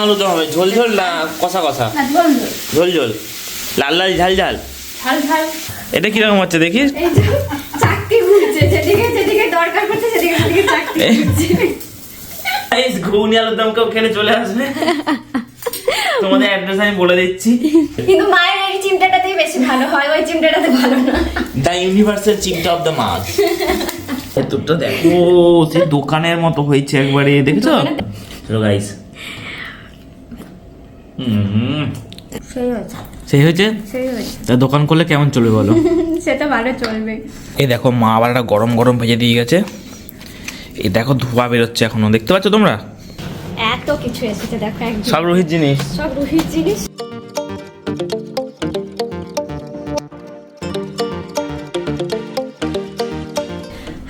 আলুদম হবে ঝোল ঝোল না কষা কষা? ঝোল ঝোল, লাল লাল ঝাল ঝাল। এটা কিরকম হচ্ছে দেখি? ঘুগনি আলুদম কেউ খেলে চলে আসবে। তোমাদের অ্যাড্রেস আমি বলে দিচ্ছি। কিন্তু মায়ের এই চিমটাটাতেই বেশি ভালো হয়, ওই চিমটাটাতে ভালো না। দ্য ইউনিভার্সাল চিমটা অফ দ্য মাছ। ভেতরটা দেখো, সেই দোকানের মতো হয়েছে একবারে, দেখেছো? চলো গাইস। সেই হয়েছে। তা দোকান করলে কেমন চলবে বলো? সেটা ভালো চলবে। এই দেখো মা আবার একটা গরম গরম ভেজে দিয়ে গেছে। এই দেখো ধোঁয়া বেরোচ্ছে এখনো, দেখতে পাচ্ছ তোমরা? এত কিছু এসেছে দেখো, একদম সব রুহির জিনিস, সব রুহির জিনিস।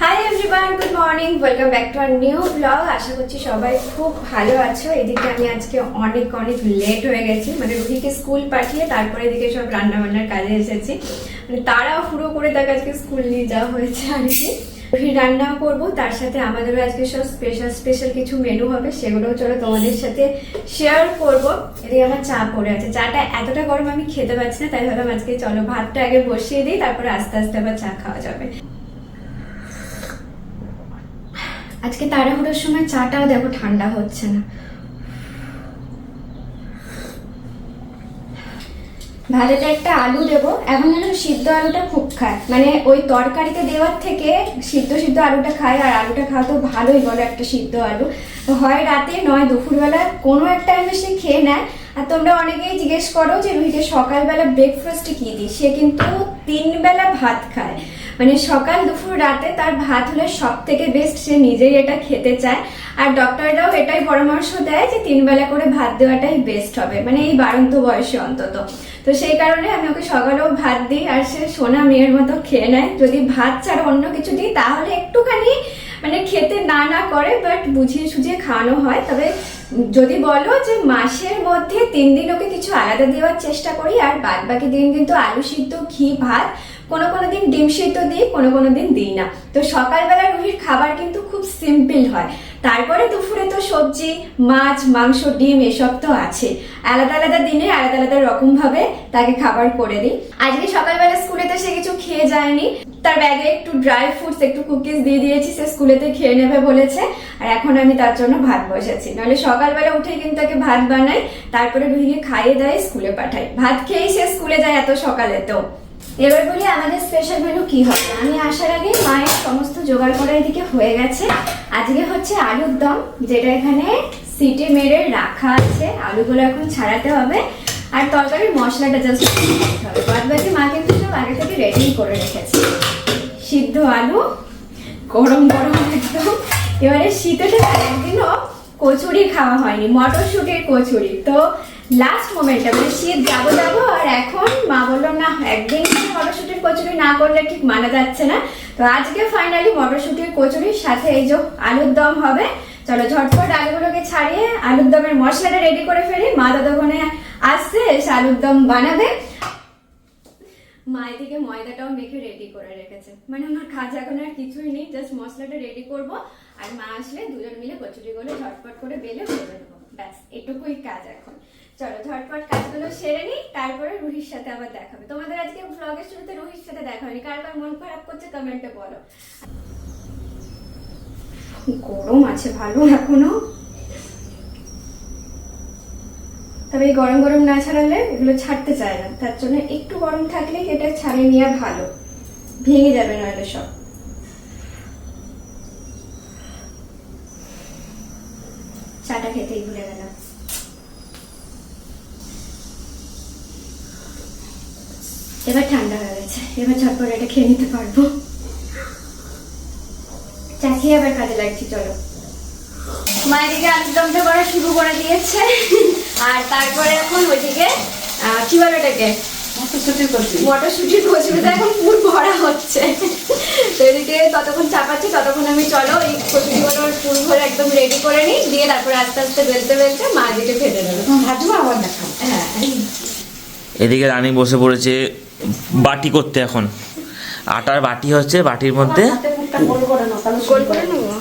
Hi everyone, good morning, welcome back to our new blog. আশা করছি সবাই খুব ভালো আছো। এদিকে আমি আজকে অনেক লেট হয়ে গেছি, মানে রুহিকে স্কুল পাঠিয়ে তারপরে এদিকে সব রান্না বান্নার কাজে এসেছি। মানে তাড়াহুড়ো করে তাকে আজকে স্কুল নিয়ে যাওয়া হয়েছে আর কি। রান্না করব, তার সাথে আমাদেরও আজকে সব স্পেশাল কিছু মেনু হবে, সেগুলোও চলো তোমাদের সাথে শেয়ার করব। এদিকে আমার চা পড়ে আছে, চাটা এতটা গরম আমি খেতে পারছি না, তাই ভাবলাম আজকে চলো ভাতটা আগে বসিয়ে দিই, তারপরে আস্তে আস্তে আবার চা খাওয়া যাবে। আজকে তাড়াহুড়োর সময় চাটাও দেখো ঠান্ডা হচ্ছে না। ভাজাটা একটা আলু দেবো, এখন যেন সিদ্ধ আলুটা খুব খায়, মানে ওই তরকারিতে দেওয়ার থেকে সিদ্ধ আলুটা খায়। আর আলুটা খাওয়া তো ভালোই বলো, একটা সিদ্ধ আলু হয় রাতে নয় দুপুরবেলা কোনো একটা টাইমে সে খেয়ে নেয়। আর তোমরা অনেকেই জিজ্ঞেস করো যে রুহিকে সকালবেলা ব্রেকফাস্টে কি দিই, সে কিন্তু 3 বেলা ভাত খায়, মানে সকাল দুপুর রাতে তার ভাত হলে সব থেকে বেস্ট, সে নিজেই এটা খেতে চায়। আর ডক্টররাও এটাই পরামর্শ দেয় যে 3 বেলা করে ভাত দেওয়াটাই বেস্ট হবে, মানে এই বাড়ন্ত বয়সে অন্তত। তো সেই কারণে আমি ওকে সকালেও ভাত দিই, আর সে সোনা মেয়ের মতো খেয়ে নেয়। যদি ভাত ছাড়া অন্য কিছু দিই তাহলে একটুখানি মানে খেতে না করে, বাট বুঝিয়ে সুঝিয়ে খাওয়ানো হয়। তবে যদি বলো যে মাসের মধ্যে 3 দিন ওকে কিছু আলাদা দেওয়ার চেষ্টা করি, আর বাদ বাকি দিন কিন্তু আলু সিদ্ধ, ঘি ভাত, কোনো দিন ডিম সিদ্ধ দিই, কোনো দিন দিই না। তো সকালবেলা রুহির খাবার কিন্তু খুব সিম্পল হয়, তারপরে দুপুরে তো সবজি, মাছ, মাংস, ডিম এসব তো আছে। আলাদা আলাদা দিনে আলাদা আলাদা রকম ভাবে তাকে খাবার করে দিই। আজকে সকালবেলা স্কুলেতে সে কিছু খেয়ে যায়নি, তার ব্যাগে একটু ড্রাই ফ্রুটস, একটু কুকিজ দিয়ে দিয়েছি, সে স্কুলেতে খেয়ে নেবে বলেছে। আর এখন আমি তার জন্য ভাত বসেছি, নাহলে সকালবেলা উঠে কিন্তু তাকে ভাত বানাই, তারপরে রুহিকে খাইয়ে দেয়, স্কুলে পাঠাই। ভাত খেয়েই সে স্কুলে যায় এত সকালে। তো এবার বলি আমাদের স্পেশাল মেনু কি হবে। আমি আসার আগে মায়ের সমস্ত জোগাড় করা এদিকে হয়ে গেছে। আজকে হচ্ছে আলুর দম, যেটা এখানে সিটি মেরে রাখা আছে। আলুগুলো এখন ছাড়াতে হবে, আর তরকারির মশলাটা জাস্ট দিতে হবে। বাদ বাকি মা কিন্তু সব আগে থেকে রেডি করে রেখেছে। সিদ্ধ আলু গরম একদম। এবারে শীতের একদিনও কচুরি খাওয়া হয়নি, মটরশুঁটির কচুরি। তো লাস্ট মোমেন্টে মানে শীত যাবো আর এখন মা বললো না, একদিন মটরশুঁটির কচুরি না করলে ঠিক মানা যাচ্ছে না। তো আজকে ফাইনালি মটরশুঁটির কচুরির সাথে এই যে আলুর দম হবে। চলো ঝটপট আলুগুলোকে ছাড়িয়ে আলুর দমের মশলাটা রেডি করে ফেলি। মা ততক্ষণে আসছে, এসে আলুর দম বানাবে। মা এদিকে ময়দাটাও মেখে রেডি করে রেখেছে, মানে আমার কাজ এখন আর কিছুই নেই, জাস্ট মশলাটা রেডি করব। আর মা আসলে দুজন মিলে কচুরিগুলো ঝটপট করে বেলে ভেজে দেবো, ব্যাস এটুকুই কাজ এখন। চলো ঝটপট কাজগুলো সেরে নিই, তারপরে রুহির সাথে আবার দেখাবে। তোমাদের আজকে ব্লগের শুরুতে রুহির সাথে দেখা হয়নি, কার মন খারাপ করছে কমেন্টে বলো। গরম আছে ভালো এখনো, তবে এই গরম না ছাড়ালে এগুলো ছাড়তে চায় না, তার জন্য একটু গরম থাকলে এটা ছাড়িয়ে নেওয়া ভালো, ভেঙে যাবে নইলে সব। চাটা খেতেই ভুলে গেলাম। এবার ঠান্ডা হয়ে গেছে, এবার ঝটপট এটা খেয়ে নিতে পারবো। চা খেয়ে আবার কাজে লাগছি। চলো মায়ের দিকে আলুর দমটা করা শুরু করে দিয়েছে, আর তারপরে এখন ওইদিকে কি বলে এটাকে মটরশুটির কচুরিটা এখন পুর ভরা হচ্ছে। তো এদিকে ততক্ষণ চাপাচ্ছি, ততক্ষণ আমি চলো এই কচুরিগুলোর পুর ভরে একদম রেডি করে নিই, দিয়ে তারপরে আস্তে আস্তে বেলতে মা দিকে ভেজে দেবে, ভাজবো আবার দেখাবো। হ্যাঁ, এদিকে রানী বসে পড়েছে বাটি করতে। এখন আটার বাটি হচ্ছে, বাটির মধ্যে গোল করে নেবো।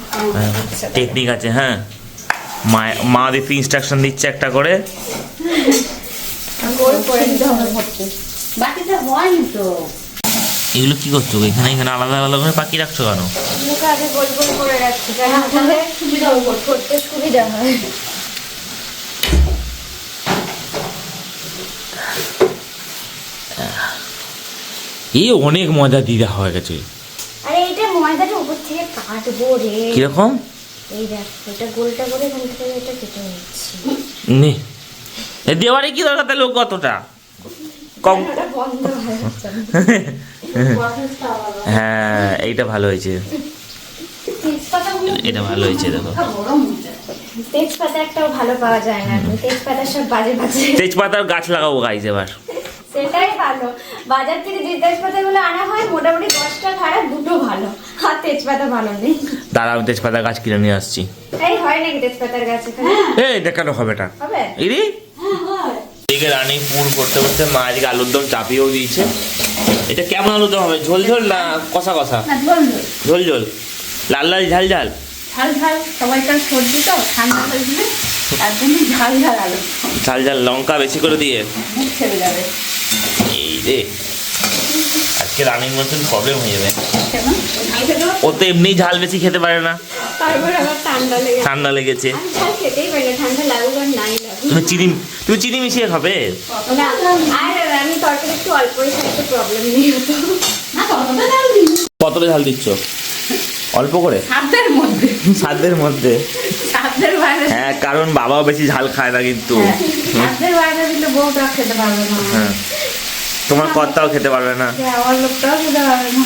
টেকনিক আছে। হ্যাঁ মা দেখতে ইনস্ট্রাকশন দিচ্ছে একটা করে। গোল করে দিতে হবে। বাটিতে হয়নি তো। এগুলো কি করছো এখানে এখানে আলাদা আলাদা করে পাকি রাখছো কেন? এগুলোকে আগে গোল গোল করে রাখছি কারণ তাহলে সুবিধা হবে, করতে সুবিধা হয়। এই অনেক মজা দিদা হয়ে গেছে। আরে এইটা ময়দাটা উপর থেকে কাটবো রে। কিরকম? এই দেখ এটা গোলটা করে এখান থেকে এটা কেটে নিচ্ছি। নে এ দেওয়ারে কি দরকার তাহলে কতটা কম? ওটা বন্ধ হয়ে যাচ্ছে। হ্যাঁ এইটা ভালো হয়েছে, তেজপাতাগুলো এটা ভালো হয়েছে দেখো। গরম হচ্ছে। তেজপাতা একটাও ভালো পাওয়া যায় না, তেজপাতা সব বাজে বাজে। তেজপাতার গাছ লাগাবো গাইজ এবার। সেটাই ভালো, বাজার থেকে যে তেজপাতাগুলো আনা হয় মোটামুটি 10টা খারাপ 2টো ভালো, আর তেজপাতা ভালো নেই। দাঁড়া আমি তেজপাতার গাছ কিনে নিয়ে আসছি। এই হয় নাকি তেজপাতার গাছ এখানে? এই দেখানো হবে এটা হবে? ইরি হ্যাঁ হয়। এদিকে রানী পুর করতে করতে মা আজকে আলুর দম চাপিয়েও দিয়েছে। এটা কেমন আলুর দম হবে, ঝোল ঝোল না কষা কষা? না ঝোল ঝোল। ঝোল ঝোল, লাল লাল ঝাল ঝাল। ঝাল ঝাল সবাইকার সর্দি তো ঠান্ডা হয়ে গেলে তার জন্য ঝাল ঝাল আলু ঝাল ঝাল লঙ্কা বেশি করে দিয়ে। মুখ ছেড়ে যাবে। এই রে আজকে রানীর মতন প্রবলেম হয়ে যাবে। কেমন ঝাল খেতে হবে? ও তো এমনি ঝাল বেশি খেতে পারে না, তারপর আবার ঠান্ডা লেগে ঠান্ডা লেগেছে। আমি ঝাল খেতেই পারি না, ঠান্ডা লাগুক আর নাই লাগুক। তুমি চিনি মিশিয়ে খাবে? না, আর আমি তরকারি একটু অল্পই খাইতে প্রবলেম নেই হতো। না ততটা ঝাল দিই কতটা ঝাল দিচ্ছ? অল্প করে, সাধ্যের মধ্যে। সাধ্যের মধ্যে। সাধ্যের বাইরে। হ্যাঁ কারণ বাবাও বেশি ঝাল খায় না কিন্তু। হ্যাঁ, সাধ্যের বাইরে দিলে বউটা খেতে পারবে না। হ্যাঁ তোমার কর্তাও খেতে পারবে না, আমার লোকটাও খেতে পারবে না।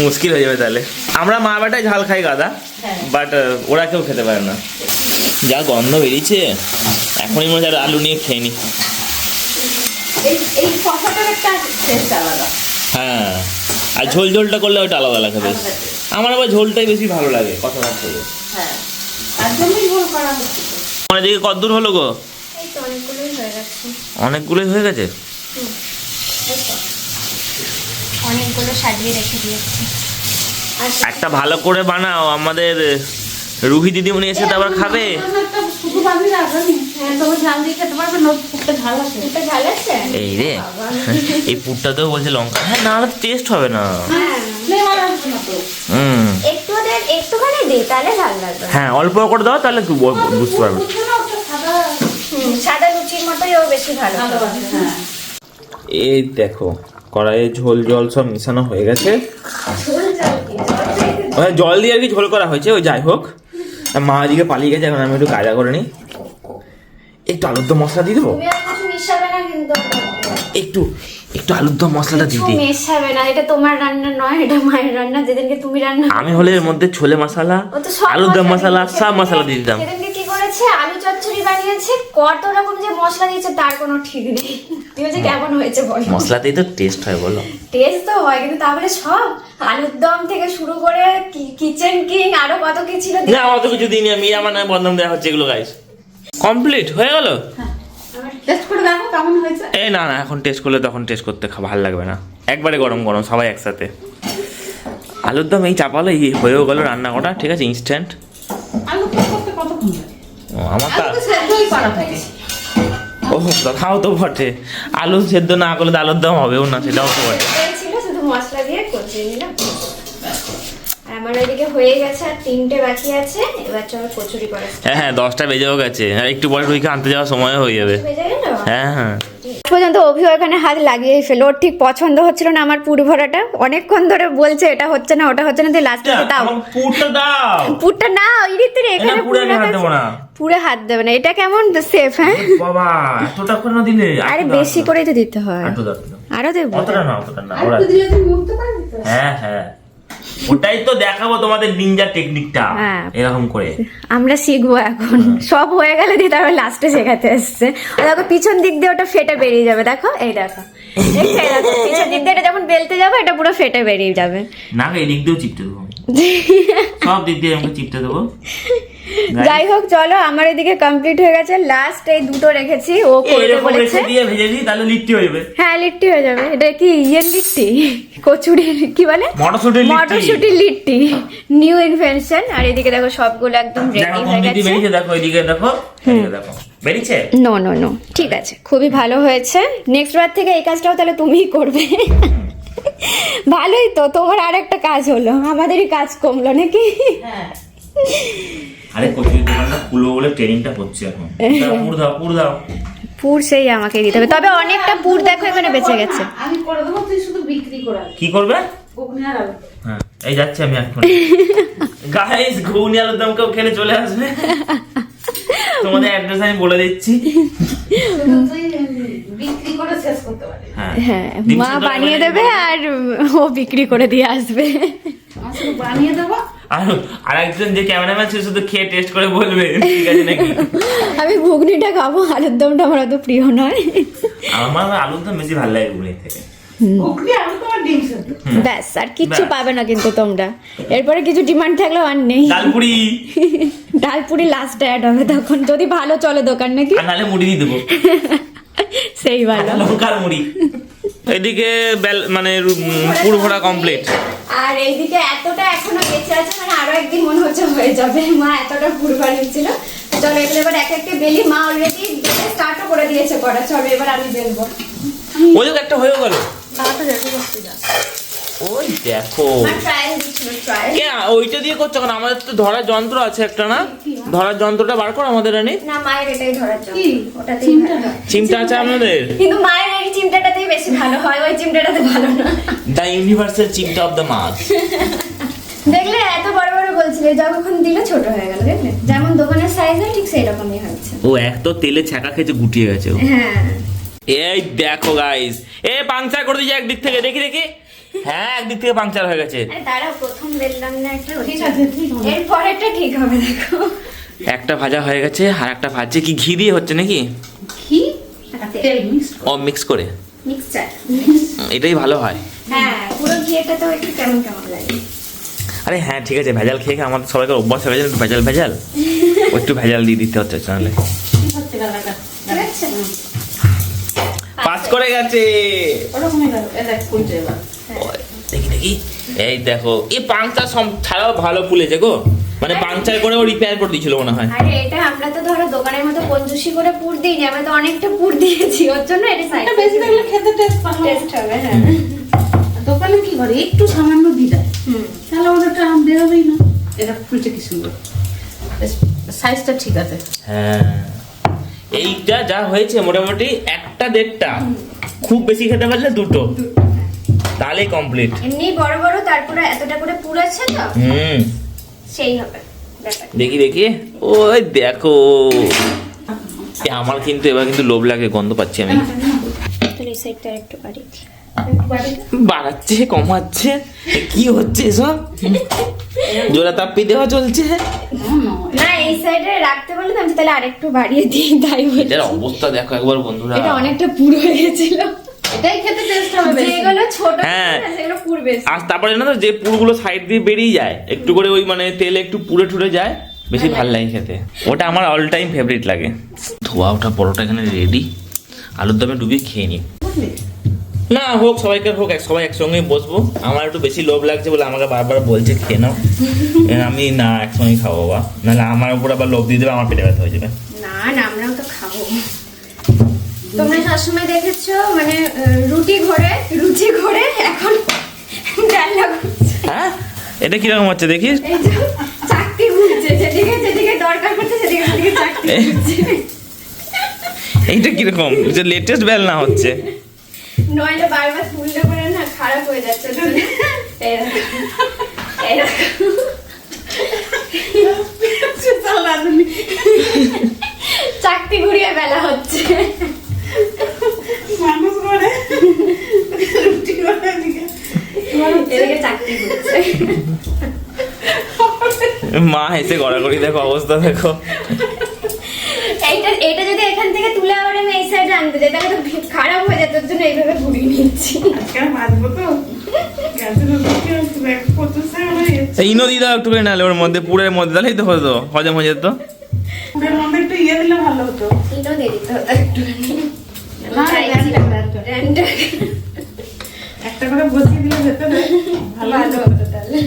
মুশকিল হয়ে যাবে তাহলে। আমরা মা বেটাই ঝাল খাই গাদা, হ্যাঁ। বাট ওরা কেউ খেতে পারে না। যা গন্ধ বেরিয়েছে এখনই মনে হচ্ছে আলু নিয়ে খেয়ে নি। এই কষাটার একটা টেস্ট আলাদা। হ্যাঁ আর ঝোল ঝোলটা করলে ওটা আলাদা লাগে বেশ। আমার আবার ঝোলটাই বেশি ভালো লাগে কষার থেকে। হ্যাঁ তার জন্যই ঝোল করা হচ্ছে তো। আমার দিকে কদ্দূর হলো গো? এই তো অনেকগুলোই হয়ে গেছে। অনেকগুলোই হয়ে গেছে। এই তো অনেকগুলো সাজিয়ে রেখে দিয়েছি। আর একটা ভালো করে বানাও, আমাদের রুহি দিদিমণি এসে তো আবার খাবে। আমার একটা শুধু বানিয়ে রাখবেন। হ্যাঁ তোমার ঝাল দিয়ে খেতে পারবে না, খুবটা ঝাল আছে। এটা ঝাল আছে? এই রে এই পুরটাতেও বলছে লঙ্কা। হ্যাঁ না টেস্ট হবে না। হ্যাঁ ফ্লেভার আসবে না তো। একটু ওদের একটুখানি দিই তাহলে ভালো লাগবে। হ্যাঁ অল্প করে দাও তাহলে বুঝতে পারবে। বুঝবে না ওটা সাদা সাদা লুচির মতোই ও বেশি ভালো। ভালোবাসে। হ্যাঁ এই দেখো কড়াইয়ে ঝোল জল সব মিশানো হয়ে গেছে। জল দিয়ে আর কি ঝোল করা হয়েছে, ওই যাই হোক। মা আজকে পালিয়ে গেছে, এখন আমি একটু কাজা করে নিই। একটু আলুর দম মশলা দিয়ে দেবো, তুমি আর কিছু মিশাবে না কিন্তু। একটু একটু আলুর দম মশলাটা দিয়ে কিছু দিই। মেশাবে না, এটা তোমার রান্না নয়, এটা মায়ের রান্না। যেদিনকে তুমি রান্না আমি হলে এর মধ্যে ছোলে মশলা ও তো সব আলুর দম মশলা সব মশলা দিয়ে দিতাম। সেদিনকে কি করেছে, আলু চচ্চড়ি বানিয়েছে, কত রকম যে মশলা দিয়েছে তার কোনো ঠিক নেই। তুমি যে কেমন হয়েছে বলো। মশলাতেই তো টেস্ট হয় বলো। টেস্ট তো হয় কিন্তু তারপরে সব আলুর দম থেকে শুরু করে কিচেন কিং আরো কত কি ছিল। না অত কিছু দিইনি আমি, আমার নামে বদনাম দেওয়া হচ্ছে এগুলো গাইস। কমপ্লিট হয়ে গেল। টেস্ট করে দেখো কেমন হয়েছে। এই না না এখন টেস্ট করলে তখন টেস্ট করতে ভালো লাগবে না, একবারে গরম গরম সবাই একসাথে। আলুর দম এই চাপালো এই হয়েও গেল রান্না করা, ঠিক আছে ইনস্ট্যান্ট। আলু করতে কতক্ষণ লাগে? আমার তা আলু তো সেদ্ধই করা থাকে। ও খাও তো বটে, আলু সেদ্ধ না করলে তো আলুর দম হবেও না, সেটাও তো বটে। এটাই ছিল, শুধু মশলা দিয়ে কচিয়ে নিলাম। আর আমার ওইদিকে হয়ে গেছে, আর 3টে বাকি আছে। এবার চলো কচুরি করা start। হ্যাঁ 10টা বেজেও গেছে, আর একটু পরে রুইকে আনতে যাওয়ার সময় হয়ে যাবে। হয়ে যায় না? হ্যাঁ হ্যাঁ পর্যন্ত অভিও এখানে হাত লাগিয়ে ফেলো, ওর ঠিক পছন্দ হচ্ছিল না আমার পুর ভরাটা। অনেকক্ষণ ধরে বলছে এটা হচ্ছে না ওটা হচ্ছে না, তুই লাস্টে দাও পুরটা দাও। পুরটা না ইরিতে এখানে পুরে আমি হাত দেবো না। পুরে হাত দেবে না, এটা কেমন সেফ? হ্যাঁ বাবা এতটা করে না দিলে আরে বেশি করেই তো দিতে হয়। আরো দেবো? অতটা না অতটা না আলু দিলে তুমি মুখতে পারবে তো। হ্যাঁ হ্যাঁ ওটাই তো দেখাবো তোমাদের নিনজা টেকনিকটা, হ্যাঁ। এরকম করে আমরা শিখবো এখন। সব হয়ে গেলে দিয়ে তারপর লাস্টে শেখাতে এসছে। আর দেখো পিছন দিক দিয়ে ওটা ফেটে বেরিয়ে যাবে, দেখো এই দেখো দেখছো, এই দেখো পিছন দিক দিয়ে এটা যখন বেলতে যাবে এটা পুরো ফেটে বেরিয়ে যাবে। না এই দিক দিয়েও চিপতে দেবো, সব দিক দিয়ে আমাকে চিপতে দেবো। যাই হোক চলো, আমার এদিকে কমপ্লিট হয়ে গেছে। লাস্ট এই দুটো রেখেছি, ও করবে এরকম বলেছে। রেখে দিয়ে ভেজে দিই তাহলে লিট্টি হয়ে যাবে। হ্যাঁ লিট্টি হয়ে যাবে। এটা কি ইয়ের লিট্টি, কচুরির কি বলে, মটরশুঁটির লিট্টি। মটরশুঁটির লিট্টি, নিউ ইনভেনশন। আর এদিকে দেখো সবগুলো একদম রেডি দেখো হয়ে কোন দিকে গেছে। বেরিয়েছে, দেখো এদিকে দেখো, এদিকে দেখো বেরিয়েছে। নো নো নো, ঠিক আছে, খুবই ভালো হয়েছে। নেক্সট বার থেকে এই কাজটাও তাহলে তুমিই করবে। ভালোই তো, তোমার আর একটা কাজ হলো, আমাদেরই কাজ কমলো নাকি? হ্যাঁ আরে কচুরির দোকানটা খুলবো বলে ট্রেনিংটা হচ্ছে এখন। দাও, পুর দাও, পুর দাও। পুর সেই আমাকে দিতে হবে, তবে অনেকটা পুর দেখো এখানে বেঁচে গেছে। আমি করে দেবো, তুই শুধু বিক্রি করে আনবি। কি করবে? ঘুগনি আর আলু। হ্যাঁ এই যাচ্ছে আমি এখন। গাইস ঘুগনি আলুর দম কেউ খেলে চলে আসবে। তোমাদের অ্যাড্রেস আমি বলে দিচ্ছি। শুধু তুই বিক্রি করে শেষ করতে পারবি। হ্যাঁ হ্যাঁ, ডিম মা সিদ্ধ বানিয়ে করে দেবে আর ও বিক্রি করে দিয়ে আসবে। আমি শুধু বানিয়ে দেবো। আর একজন যে ক্যামেরাম্যান সে শুধু খেয়ে টেস্ট করে বলবে ঠিক আছে নাকি। আমি ঘুগনিটা খাবো, আলুর দমটা আমার অত প্রিয় নয়। আমার আলুর দম বেশি ভালো লাগে ঘুগনি থেকে। ঘুগনি আলু তোমার ডিম সেদ্ধ। ব্যাস, আর কিচ্ছু ব্যাস। পাবে না কিন্তু তোমরা। এরপরে কিছু ডিমান্ড থাকলেও আর নেই। ডালপুরি ডালপুরি লাস্ট অ্যাড হবে তখন, যদি ভালো চলে দোকান নাকি। আর নাহলে মুড়ি দিয়ে দেবো, সেই ভালো। লঙ্কার মুড়ি। এদিকে মানে পুর ভরা কমপ্লিট। আর এইদিকে এতটা এখনো বেঁচে আছে, মানে আরো একদিন মনে হচ্ছে হয়ে যাবে। মা এতটা পুর বানিয়েছিল। চলো এগুলো এবার এক একটা বেলি, মা অলরেডি স্টার্টও করে দিয়েছে করা। চলো এবার আমি বেলবো। ওই যে একটা হয়ে গেল। তাড়াতাড়ি রেডি করতে যা। ওই দেখো আমার ট্রায়াল দিচ্ছিল, ট্রায়াল। কে ওইটা দিয়ে করছো কেন? আমাদের তো ধরার যন্ত্র আছে একটা না, ধরার যন্ত্রটা বার করো আমাদের রানী। না, মায়ের এটাই ধরার জন্য। কি? ওটাতেই চিমটা? ভালো হয়। চিমটা আছে আপনাদের? কিন্তু মায়ের এই চিমটাটাতেই বেশি ভালো হয়, ওই চিমটাটাতে ভালো না। দ্য ইউনিভার্সাল চিমটা অফ দ্য মাছ। দেখলে এত বড় বড় বলছিলে, যখন দিলে ছোট হয়ে গেল। দেখলে যেমন দোকানের সাইজ হয় ঠিক সেই রকমই হচ্ছে। ও এক তো তেলে ছ্যাঁকা খেতে গুটিয়ে গেছে ও। হ্যাঁ এই দেখো গাইস, এ পাংচার করে দিয়েছে একদিক থেকে, দেখি দেখি। হ্যাঁ একদিক থেকে পাংচার হয়ে গেছে। আরে দাঁড়াও, প্রথম বেললাম না একটা, ঠিক আছে, ঠিক হবে। এর পরেরটা ঠিক হবে। দেখো একটা ভাজা হয়ে গেছে, আর একটা ভাজছে কি ঘি দিয়ে হচ্ছে নাকি? ঘি আর তেল মিক্স ও মিক্স করে, মিক্সচার। এটাই ভালো হয়। হ্যাঁ, পুরো ঘিটা তো একটু কেমন কেমন লাগে। আরে হ্যাঁ ঠিক আছে, ভেজাল খেয়ে খেয়ে আমাদের সবাইকে অভ্যাস হয়ে গেছে, একটু ভেজাল ভেজাল, ও একটু ভেজাল দিয়ে দিতে হচ্ছে নাহলে। কি হচ্ছে গালাটা? ঠিক আছে? পাস করে গেছে। ওরকমই গেল। এ দেখ ফুলছে এবার। ও, দেখি দেখি, এই দেখো এই পাংচার ছাড়াও ভালো ফুলেছে গো, মানে পাংচার করে ও রিপেয়ার করে দিয়েছিল মনে হয়। আরে এটা আমরা তো ধরো দোকানের মতো কঞ্জুসি করে পুর দিই, আমরা তো অনেকটা পুর দিয়েছি, ওর জন্য এটা সাইজ এটা বেশি থাকলে খেতে টেস্ট ভালো হবে। টেস্ট হবে। হ্যাঁ দোকানে কি করে একটু সামান্য দিয়ে দেয়, হুম। তাহলে ওদেরটা বেরোবেই না। এটা ফুলছে কি সুন্দর, সাইজটা ঠিক আছে। হ্যাঁ এইটা যা হয়েছে মোটামুটি একটা দেড়টা, খুব বেশি খেতে পারলে দুটো, তাহলে কমপ্লিট। এমনি বড় বড়, তারপরে এতটা করে পুর আছে তো, হুম সেই হবে ব্যাপার। দেখি দেখি, ওই দেখো এ আমার কিন্তু এবার কিন্তু লোভ লাগে, গন্ধ পাচ্ছি আমি। তাহলে এই সাইডটা একটু বাড়িয়ে দিই। বাড়াচ্ছে কমাচ্ছে, এ কি হচ্ছে এসব? জোড়া তাপ্পি দেওয়া চলছে। না, এই সাইডে রাখতে বললে তো আমি তাহলে আরেকটু বাড়িয়ে দিই, তাই বলছি। এটার অবস্থা দেখো একবার বন্ধুরা। এটা অনেকটা পুর হয়ে গেছিল। এটাই খেতে টেস্ট হবে বেশি। যেগুলো ছোট হ্যাঁ। ছিল না, সেগুলো পুর বেশি। আর তারপরে না তো যে পুরগুলো সাইড দিয়ে বেরিয়ে যায় একটু করে, ওই মানে তেলে একটু পুড়ে টুড়ে যায়, বেশি ভালো লাগে খেতে। ওটা আমার অল টাইম ফেভারিট লাগে। ধোয়া ওঠা পরোটা এখানে রেডি, আলুর দমে ডুবিয়ে খেয়ে নি। না হোক, সবাইকে হোক, সবাই একসঙ্গে বসবো। আমার একটু বেশি লোভ লাগছে বলে আমাকে বারবার বলছে খেয়ে নাও, আমি না একসঙ্গে খাবো বাবা, নাহলে আমার উপর আবার লোভ দিয়ে দেবে, আমার পেটে ব্যথা হয়ে যাবে। না না, আমরাও তো খাবো। তোমরা সবসময় দেখেছো মানে রুটি ঘরে এখন ডাল্লা ঘুরছে। হ্যাঁ এটা কিরকম হচ্ছে দেখি। এই যে চাকতি ঘুরছে, যেদিকে যেদিকে দরকার পড়ছে সেদিকে সেদিকে চাকতি ঘুরছে। এইটা কিরকম, যে লেটেস্ট বেল না হচ্ছে। নইলে বারবার তুললে পরে না খারাপ হয়ে যাচ্ছে। চাকতি ঘুরিয়ে বেলা হচ্ছে। মানুষ করে রুটি করে এদিকে এদিকে চাকতি ঘুরছে। মা হেসে গড়াগড়ি, দেখো অবস্থা দেখো। এটা এটা যদি এখান থেকে তুলে আবার আমি এই সাইডে আনতে যাই তাহলে তো খারাপ হয়ে যেত, ওর জন্য এইভাবে ঘুরিয়ে নিচ্ছি। আজকে মাজবো তো গ্যাসের উপর কি হবে কত সময় এই ইনো দিয়ে দাও একটু করে, নাহলে ওর মধ্যে পুরের মধ্যে তাহলেই তো হতো, হজম হয়ে যেত। পুরের মধ্যে একটু ইয়ে দিলে ভালো হতো। এটাও দিয়ে দিতে হতো একটুখানি। না, র্যান্ডার একটা করে বসিয়ে দিলে ভেতরে ভালো ভালো হতো। হতো তাহলে।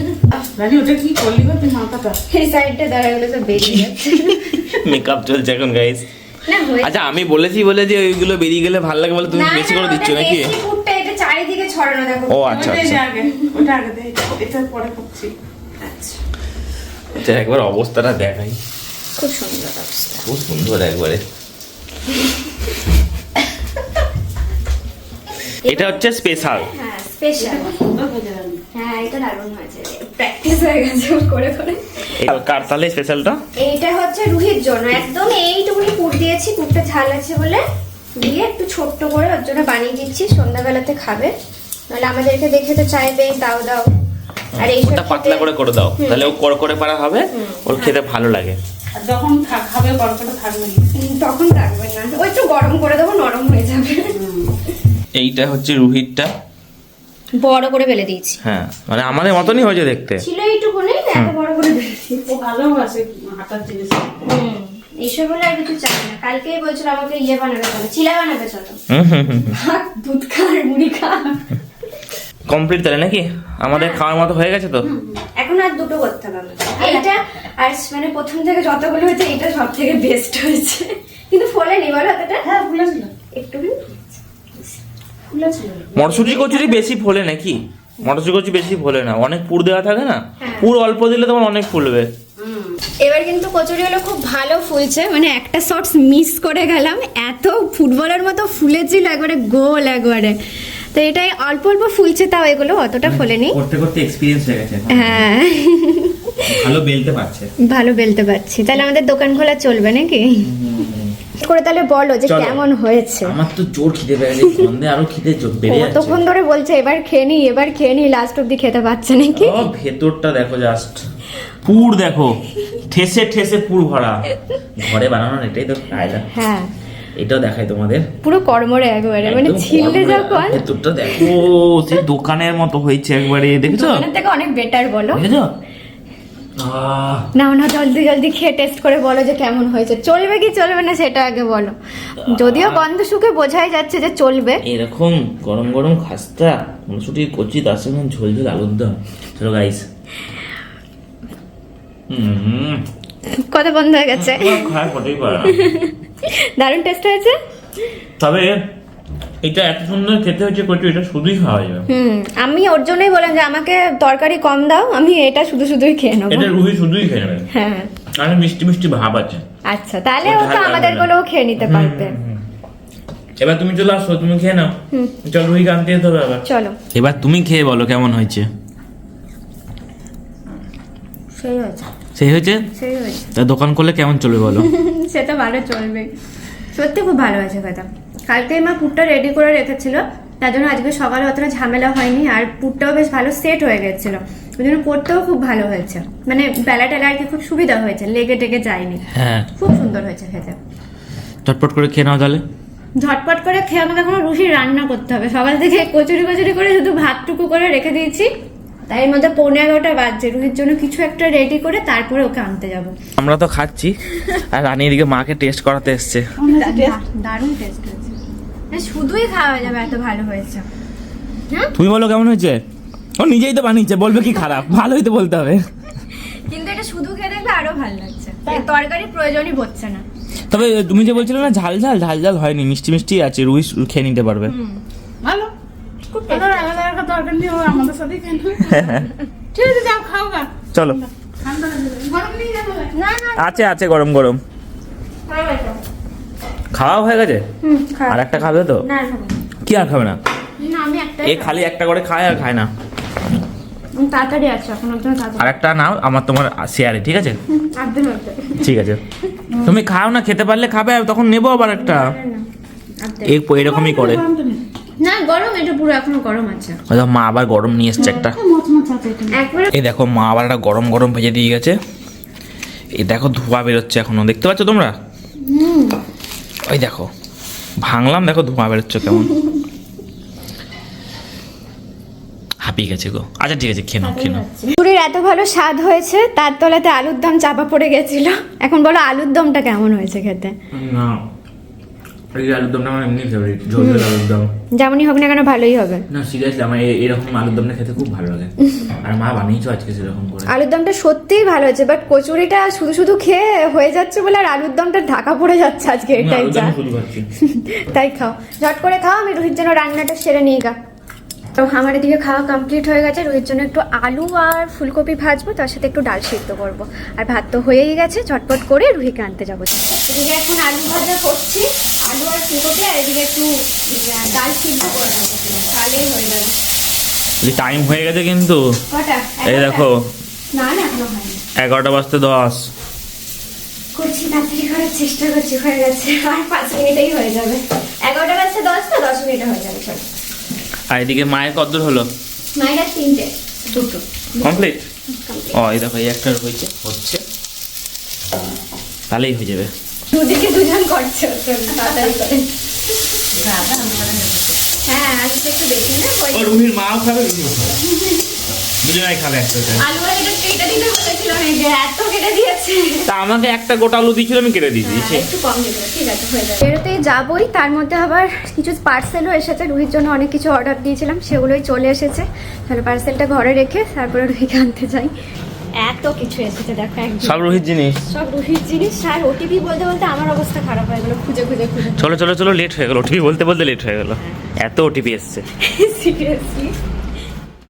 রানি ওটা কি করলি গো তুই মাথাটা? এই সাইডটা দাঁড়াগুলো সব বেরিয়ে যাচ্ছে। মেকআপ চলছে এখন গাইস। না হয়ে আচ্ছা আমি বলেছি বলে যে ওইগুলো বেরিয়ে গেলে ভালো লাগে বলে তুমি বেশি করে দিচ্ছ নাকি? পুরটা এটা চারিদিকে ছড়ানো দেখো। ও আচ্ছা ওটা আচ্ছা আগে, ওটা আগে দে, এটা পরে করছি। আচ্ছা আচ্ছা একবার অবস্থাটা দেখাই, খুব সুন্দর অবস্থা। খুব সুন্দর একবারে। এটা হচ্ছে স্পেশাল। হ্যাঁ স্পেশাল। সুন্দর হয়ে যাবে। হ্যাঁ এটা দারুণ হয়েছে, প্র্যাকটিস হয়ে গেছে ওর করে করে। কার তাহলে স্পেশালটা? এইটা হচ্ছে রুহির জন্য, একদম এইটুকুনি পুর দিয়েছি, পুরটা ঝাল আছে বলে দিয়ে একটু ছোট্ট করে ওর জন্য বানিয়ে দিচ্ছি, সন্ধ্যাবেলাতে খাবে, নাহলে আমাদেরকে দেখে তো চাইবে দাও দাও। আর এই ওটা পাতলা করে দাও, তাহলে ও করে পারা হবে, ওর খেতে ভালো লাগে। আর যখন খাবে গল্পটা থাকবে না। তখন রাখবে না, ওই একটু গরম করে দেবো, নরম হয়ে যাবে। এইটা হচ্ছে রুহিরটা, বড় করে বেলে দিয়েছি। হ্যাঁ মানে আমাদের মতনই হয়েছে দেখতে। ছিল এইটুকুনি, এত বড় করে বেলে দিয়েছি। ও ভালোবাসে হাতার জিনিস। এইসব বলে আর কিছু চাই না। কালকেই বলছিল আমাকে ইয়ে বানাবে চলো, চিলা বানাবে চলো, ভাত দুধ খা আর মুড়ি খা। কমপ্লিট তাহলে নাকি? আমাদের খাওয়ার মতো হয়ে গেছে তো? এখন আর দুটো করতে হবে আমাদের। এইটা আর মানে প্রথম থেকে যতগুলো হয়েছে এটা সব থেকে বেস্ট হয়েছে, কিন্তু ফোলেনি বলো এতটা। হ্যাঁ ফুলেছিল, একটু ফুলেছিল। মটরশুঁটি কচুরি বেশি ফোলে নাকি? মটরশুঁটি কচুরি বেশি ফোলে না, অনেক পুর দেওয়া থাকে না, হ্যাঁ। পুর অল্প দিলে তোমার অনেক ফুলবে। এবার কিন্তু কচুরিগুলো খুব ভালো ফুলছে, মানে একটা শর্টস মিস করে গেলাম, এত ফুটবলের মতো ফুলেছিল একবারে গোল একবারে। তো এটাই অল্প অল্প ফুলছে, তাও এগুলো অতটা ফোলেনি। করতে করতে এক্সপেরিয়েন্স হয়ে গেছে, হ্যাঁ ভালো বেলতে পারছে। ভালো বেলতে পারছি, তাহলে আমাদের দোকান খোলা চলবে নাকি? করে তাহলে বলো যে চলো। কেমন হয়েছে। আমার তো জোর খিদে পেয়ে গেছে, গন্ধে আরো খিদে বেড়ে যাচ্ছে। কতক্ষণ ধরে বলছে এবার খেয়ে নি, লাস্ট অব্দি খেতে পারছে নাকি? ও ভেতরটা দেখো জাস্ট, পুর দেখো, ঠেসে ঠেসে পুর ভরা। ঘরে বানানো না, এটাই তো ফায়দা। হ্যাঁ এটাও দেখাই তোমাদের, পুরো কর্মরে একবারে, মানে একদম ছিলতে গরম যখন করে। ভেতরটা দেখো, সেই দোকানের মতো হয়েছে একবারে, দেখেছো? দোকানের থেকে অনেক বেটার বলো। দেখেছো? না জলদি জলদি খেয়ে টেস্ট করে বলো যে কেমন হয়েছে। চলবে কি চলবে না সেটা আগে বলো, যদিও গন্ধ শুকে বোঝাই যাচ্ছে যে চলবে। এরকম গরম গরম খাস্তা মটরশুঁটি কচি, তার সঙ্গে ঝোল ঝোল আলুর দম। চলো গাইস, কথা বন্ধ হয়ে গেছে। খায় হতেই পারে না। দারুণ টেস্ট হয়েছে। তবে এটা এত সুন্দর খেতে হচ্ছে কচু, এটা শুধুই খাওয়া যাবে। আমি ওর জন্যই বললাম যে আমাকে তরকারি কম দাও, আমি এটা শুধুই খেয়ে নেবো। এটা রুহি শুধুই খেয়ে নেবে, হ্যাঁ আর মিষ্টি মিষ্টি ভাব আছে। আচ্ছা, তাহলে ও ও তো ঝাল আমাদের লাগবে না। গুলোও খেয়ে নিতে পারবে। এবার তুমি চলে আসো, তুমি খেয়ে নাও। চল রুহিকে আনতে যেতে হবে আবার। চলো, এবার তুমি খেয়ে বলো কেমন হয়েছে। সেই হয়েছে, সেই হয়েছে? সেই হয়েছে। তা দোকান করলে কেমন চলবে বলো? সে তো ভালো চলবে, সত্যি খুব ভালো হয়েছে কথা। কালকেই মা পুরটা রেডি করে রেখেছিল, তার জন্য আজকে সকালে অতটা ঝামেলা হয়নি, আর পুরটাও বেশ ভালো সেট হয়ে গেছিল, ওই জন্য পড়তেও খুব ভালো হয়েছে, মানে বেলা টেলা আর কি খুব সুবিধা হয়েছে, লেগে টেগে যায়নি, হ্যাঁ, খুব সুন্দর হয়েছে খেতে। চটপট করে খেয়ে নাও তাহলে। ঝটপট করে খেয়ে আমাকে এখনো রুহির রান্না করতে হবে, সকাল থেকে কচুরি করে শুধু ভাতটুকু করে রেখে দিয়েছি, তাই এর মধ্যে 11:15 বাজছে, রুহির জন্য কিছু একটা রেডি করে তারপরে ওকে আনতে যাবো। আমরা তো খাচ্ছি, আর রানী এদিকে মাকে টেস্ট করাতে এসছে। দারুণ টেস্ট হয়েছে, শুধুই খাওয়া যাবে, এত ভালো হয়েছে। হ্যাঁ তুমি বলো কেমন হয়েছে? ও নিজেই তো বানিয়েছে, বলবে কি খারাপ? ভালোই তো বলতে হবে। কিন্তু এটা শুধু খেয়ে দেখবে আরো ভালো লাগছে, এই তরকারির প্রয়োজনই পড়ছে না। তবে তুমি যে বলছিলে না ঝাল ঝাল হয়নি, মিষ্টি মিষ্টি আছে, রুই খেয়ে নিতে পারবে। ভালো, খুব ভালো। আলাদা একটা তরকারি নিয়ে ও আমাদের সাথেই খেয়ে নেবে। ঠিক আছে, যাও খাও গা। চলো, ঠান্ডা লাগবে, গরম নিয়ে যাবো। না না আছে গরম গরম। ভালো হয়েছে। খাওয়া হয়ে গেছে, খাও। আর একটা খাবে তো? না খাবো কি আর খাবে না? না, আমি একটাই এ খালি একটা করে খায় আর খায় না। তাড়াতাড়ি আছে এখন, একদম তাড়াতাড়ি। আর একটা নাও, আমার তোমার শেয়ারে, ঠিক আছে? একদম হচ্ছে ঠিক আছে, তুমি খাও না, খেতে পারলে খাবে, আর তখন নেবো আবার একটা। এরকমই করে। গরমটা নেই। না গরম, এটা পুরো এখনো গরম আছে। হয়তো মা আবার গরম নিয়ে এসছে একটা। মচমচ আছে এটা। একবারে এই দেখো মা আবার একটা গরম গরম ভেজে দিয়ে গেছে। এই দেখো ধোঁয়া বেরোচ্ছে এখনো, দেখতে পাচ্ছ তোমরা? ওই দেখো ভাঙলাম, দেখো ধোঁয়া বেরোচ্ছে কেমন। হাঁপিয়ে গেছে গো। আচ্ছা ঠিক আছে, খেয়ে নাও খেয়ে নাও। পুরীর এত ভালো স্বাদ হয়েছে, তার তলাতে আলুর দম চাপা পড়ে গেছিল। এখন বলো আলুর দমটা কেমন হয়েছে খেতে? না, এই আলুর দমটা আমার এমনি ফেভারিট, ঝোল ঝোল আলুর দম। যেমনই হোক না কেন ভালোই হবে। না সিরিয়াসলি আমার এরকম আলুর দমটা খেতে খুব ভালো লাগে, আর মা বানিয়েছো আজকে সেরকম করে। আলুর দমটা সত্যিই ভালো হয়েছে, বাট কচুরিটা শুধু শুধু খেয়ে হয়ে যাচ্ছে বলে আর আলুর দমটা ঢাকা পড়ে যাচ্ছে আজকে, আমি এটাই আলুর যা। দম শুধু খাচ্ছি। তাই খাও, ঝট করে খাও, আমি রোহিত জন্য রান্নাটা সেরে নিয়ে গা। তো আমার এদিকে খাওয়া কমপ্লিট হয়ে গেছে। রোহিত জন্য একটু আলু আর ফুলকপি ভাজবো, তার সাথে একটু ডাল সিদ্ধ করবো। আর ভাত তো হয়েই গেছে, ঝটপট করে রুহিকে আনতে যাবো। এদিকে এখন আলু ভাজা করছি, আলু আর ফুলকপি, আর এদিকে একটু ডাল সিদ্ধ করে নেবো, তাহলেই হয়ে যাবে। টাইম হয়ে গেছে কিন্তু, কটা? এই দেখো না না এখনো হয়নি, 11টা বাজতে 10। করছি তাড়াতাড়ি করার চেষ্টা করছি, হয়ে গেছে আর 5 মিনিটেই হয়ে যাবে। 11টা বাজতে 10, তো 10 মিনিটে হয়ে যাবে। চলো। আর এদিকে মায়ের কদ্দূর হলো? মাইরা 3টে, দুটো কমপ্লিট। কমপ্লিট। ও এই দেখো এই একটা হচ্ছে, তাহলেই হয়ে যাবে। দুদিকে দুজন করছে, চলো তাড়াতাড়ি করে। হ্যাঁ আলুটা একটু বেশি না, ও রুহির মাও খাবে, রুহিও খাবে, দুজনেই খাবে একসাথে। আলু আর এটা কেটে দিতে বলেছিল, এই যে এত কেটে দিয়েছে। তা আমাকে একটা গোটা আলু দিয়েছিল, আমি কেটে দিয়ে দিয়েছি। একটু কম দেবো, ঠিক আছে হয়ে যাবে। বেরোতেই যাবোই, তার মধ্যে আবার কিছু পার্সেলও এসেছে। রুহির জন্য অনেক কিছু অর্ডার দিয়েছিলাম, সেগুলোই চলে এসেছে। তাহলে পার্সেলটা ঘরে রেখে তারপরে রুহিকে আনতে যাই। এত কিছু এসেছে দেখো, একদম সব রুহির জিনিস। সব রুহির জিনিস। আর ওটিপি বলতে বলতে আমার অবস্থা খারাপ হয়ে গেল, খুঁজে খুঁজে খুঁজে। চলো চলো চলো, লেট হয়ে গেল, ওটিপি বলতে বলতে লেট হয়ে গেল, এত ওটিপি এসছে। সিরিয়াসলি